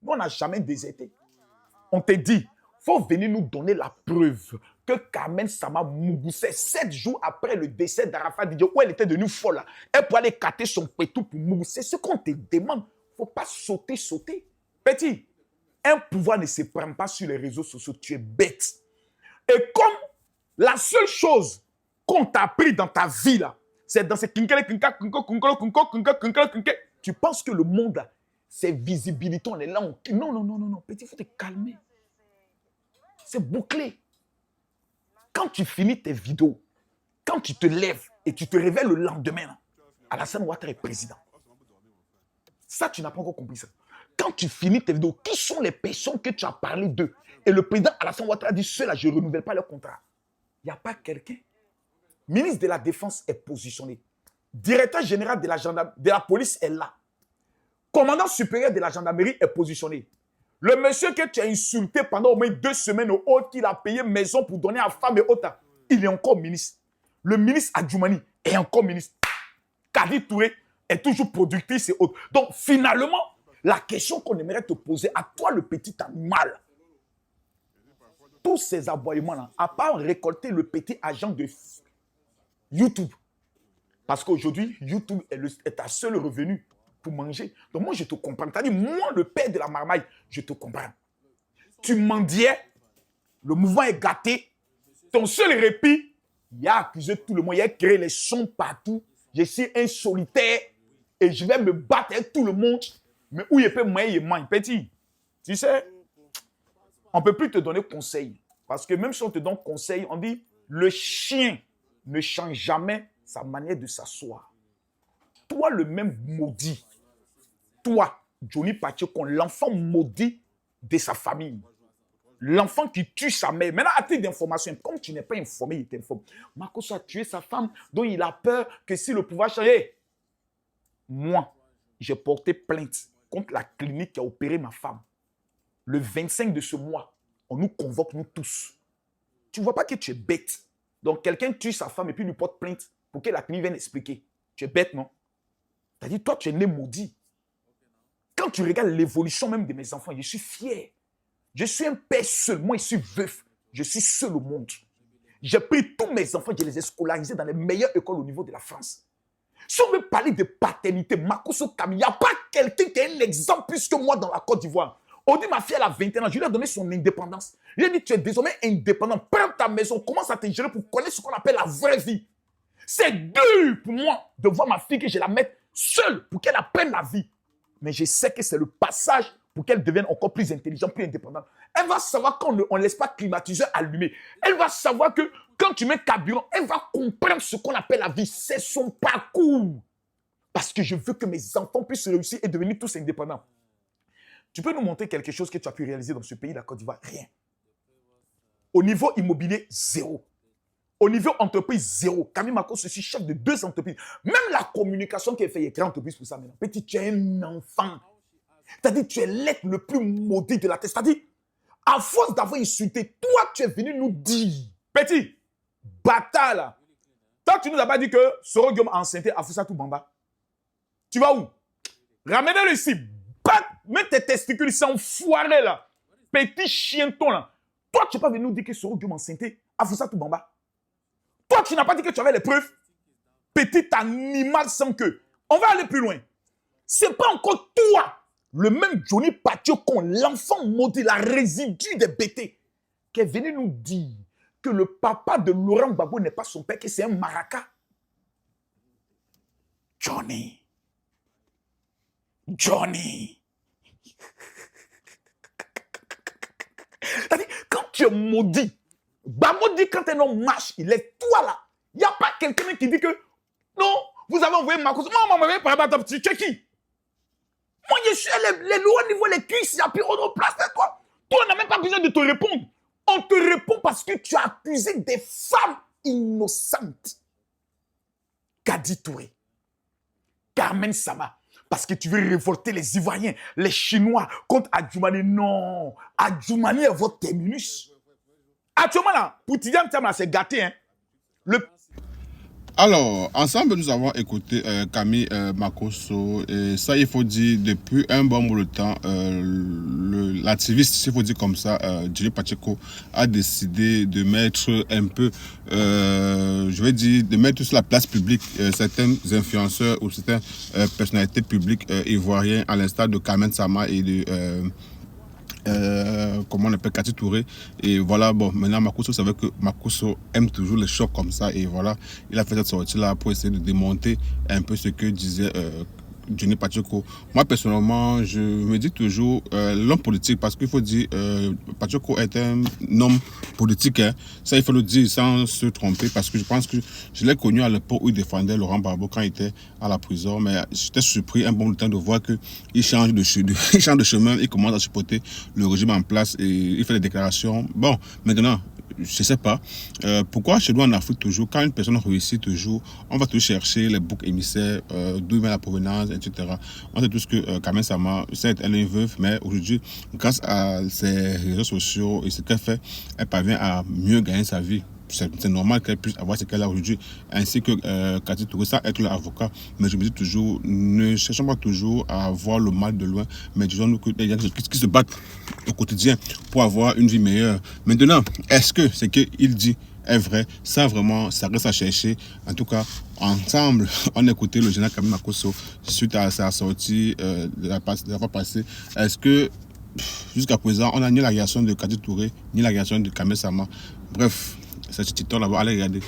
Nous, on n'a jamais déserté. On te dit, il faut venir nous donner la preuve que Carmen Sama Mougousset, 7 jours après le décès d'Arafat Didio, où elle était devenue folle, là, elle pouvait aller cater son pétou pour Mougousset. Ce qu'on te demande, il ne faut pas sauter. Petit, un pouvoir ne se prend pas sur les réseaux sociaux, tu es bête. Et comme la seule chose qu'on t'a appris dans ta vie, là, c'est dans ces tu penses que le monde, là, c'est visibilité, on est là, non, petit, il faut te calmer. C'est bouclé. Quand tu finis tes vidéos, quand tu te lèves et tu te réveilles le lendemain, là, Alassane Ouattara est président. Ça, tu n'as pas encore compris ça. Quand tu finis tes vidéos, qui sont les personnes que tu as parlé d'eux? Et le président Alassane Ouattara dit, ceux-là, je ne renouvelle pas leur contrat. Il n'y a pas quelqu'un. Ministre de la Défense est positionné. Directeur général de la police est là. Commandant supérieur de la gendarmerie est positionné. Le monsieur que tu as insulté pendant au moins 2 semaines au haut, qu'il a payé maison pour donner à femme et autres, il est encore ministre. Le ministre Adjoumani est encore ministre. Kadi Touré est toujours productrice et autres. Donc finalement, la question qu'on aimerait te poser à toi, le petit animal, tous ces aboiements-là, à part récolter le petit agent de YouTube, parce qu'aujourd'hui, YouTube est ta seule revenu pour manger. Donc moi, je te comprends. C'est-à-dire, moi, le père de la marmaille, je te comprends. Tu mendiais, le mouvement est gâté. Ton seul répit, il a accusé tout le monde, il a créé les sons partout. Je suis un solitaire et je vais me battre avec tout le monde. Mais où il peut manger, petit. Tu sais, on ne peut plus te donner conseil. Parce que même si on te donne conseil, on dit, le chien ne change jamais sa manière de s'asseoir. Toi, le même maudit, toi, Johnny Pacheco, l'enfant maudit de sa famille, l'enfant qui tue sa mère. Maintenant, à titre d'information, comme tu n'es pas informé, il t'informe. Marcos a tué sa femme, dont il a peur que si le pouvoir change. Moi, j'ai porté plainte contre la clinique qui a opéré ma femme. Le 25 de ce mois, on nous convoque, nous tous. Tu ne vois pas que tu es bête. Donc, quelqu'un tue sa femme et puis lui porte plainte pour que la clinique vienne expliquer. Tu es bête, non? C'est-à-dire, toi, tu es né maudit. Quand tu regardes l'évolution même de mes enfants, je suis fier. Je suis un père seul. Moi, je suis veuf. Je suis seul au monde. J'ai pris tous mes enfants, je les ai scolarisés dans les meilleures écoles au niveau de la France. Si on veut parler de paternité, Makosso Kami, il n'y a pas quelqu'un qui est un exemple plus que moi dans la Côte d'Ivoire. Audi, ma fille, elle a 21 ans. Je lui ai donné son indépendance. Je lui ai dit, tu es désormais indépendant. Prends ta maison, commence à te gérer pour connaître ce qu'on appelle la vraie vie. C'est dur pour moi de voir ma fille que je la mette seule pour qu'elle apprenne la vie. Mais je sais que c'est le passage pour qu'elle devienne encore plus intelligente, plus indépendante. Elle va savoir quand on ne laisse pas climatiseur allumé. Elle va savoir que quand tu mets carburant, elle va comprendre ce qu'on appelle la vie. C'est son parcours. Parce que je veux que mes enfants puissent réussir et devenir tous indépendants. Tu peux nous montrer quelque chose que tu as pu réaliser dans ce pays, la Côte d'Ivoire? Rien. Au niveau immobilier, zéro. Au niveau entreprise, zéro. Camille Marcos, je suis chef de 2 entreprises. Même la communication qui est faite, il y a 3 entreprises pour ça maintenant. Petit, tu es un enfant. C'est-à-dire, tu es l'être le plus maudit de la terre. C'est-à-dire, à force d'avoir insulté, toi, tu es venu nous dire, petit, bâtard là. Toi, tu nous as pas dit que Soro Guillaume a enceinté Afousatou Bamba. Tu vas où? Ramenez-le ici. Mets tes testicules ici, enfoiré là. Petit chienton là. Toi, tu n'es pas venu nous dire que Soro Guillaume a enceinté Afousatou Bamba. Toi, tu n'as pas dit que tu avais les preuves. Petit animal sans queue. On va aller plus loin. Ce n'est pas encore toi, le même Johnny Pacheco, l'enfant maudit, la résidue des bêtés, qui est venu nous dire que le papa de Laurent Gbagbo n'est pas son père, que c'est un maraca. Johnny. C'est-à-dire, quand tu es maudit, Bamo dit quand un homme marche, il est toi là. Il n'y a pas quelqu'un qui dit que non, vous avez envoyé Marcos. Moi, on m'avait parlé de tu es qui? Moi, je suis les lois au niveau des cuisses, il n'y a plus de place de toi. Toi, on n'a même pas besoin de te répondre. On te répond parce que tu as accusé des femmes innocentes. Kadi Touré, Carmen Sama, parce que tu veux révolter les Ivoiriens, les Chinois contre Adjoumani. Non, Adjoumani est votre terminus. Actuellement, là, pour Tidiane Tiamla, c'est gâté. Hein? Alors, ensemble, nous avons écouté Camille Makosso. Et ça, il faut dire, depuis un bon bout de temps, l'activiste, s'il faut dire comme ça, Johnny Pacheco, a décidé de mettre un peu, je vais dire, de mettre sur la place publique certains influenceurs ou certaines personnalités publiques ivoiriennes, à l'instar de Carmen Sama et de... comment on appelle Kati Touré. Et voilà, bon, maintenant Makosso savait que Makosso aime toujours les chocs comme ça. Et voilà, il a fait cette sortie-là pour essayer de démonter un peu ce que disait Johnny Pacheco. Moi, personnellement, je me dis toujours l'homme politique, parce qu'il faut dire, Pacheco est un homme politique. Hein. Ça, il faut le dire sans se tromper, parce que je pense que je l'ai connu à l'époque où il défendait Laurent Gbagbo quand il était à la prison. Mais j'étais surpris un bon temps de voir qu'il change il change de chemin, il commence à supporter le régime en place et il fait des déclarations. Bon, maintenant, je ne sais pas. Pourquoi chez nous en Afrique, toujours, quand une personne réussit, toujours, on va toujours chercher les boucs émissaires, d'où il met la provenance, etc. On sait tous que Carmen Sama, certes, elle est veuve, mais aujourd'hui, grâce à ses réseaux sociaux et ce qu'elle fait, elle parvient à mieux gagner sa vie. C'est normal qu'elle puisse avoir ce qu'elle a aujourd'hui, ainsi que Kati Touré, ça être l'avocat. Mais je me dis toujours, ne cherchons pas toujours à voir le mal de loin, mais disons-nous qu'il y a des gens qui se battent au quotidien pour avoir une vie meilleure. Maintenant, est-ce que ce qu'il dit est vrai? Ça vraiment, ça reste à chercher. En tout cas, ensemble, on a écouté le général Camille Makosso suite à sa sortie de la fois passée. Est-ce que jusqu'à présent, on n'a ni la réaction de Kati Touré, ni la réaction de Kamel Sama? Bref, c'est ce titre là-bas, allez regarder.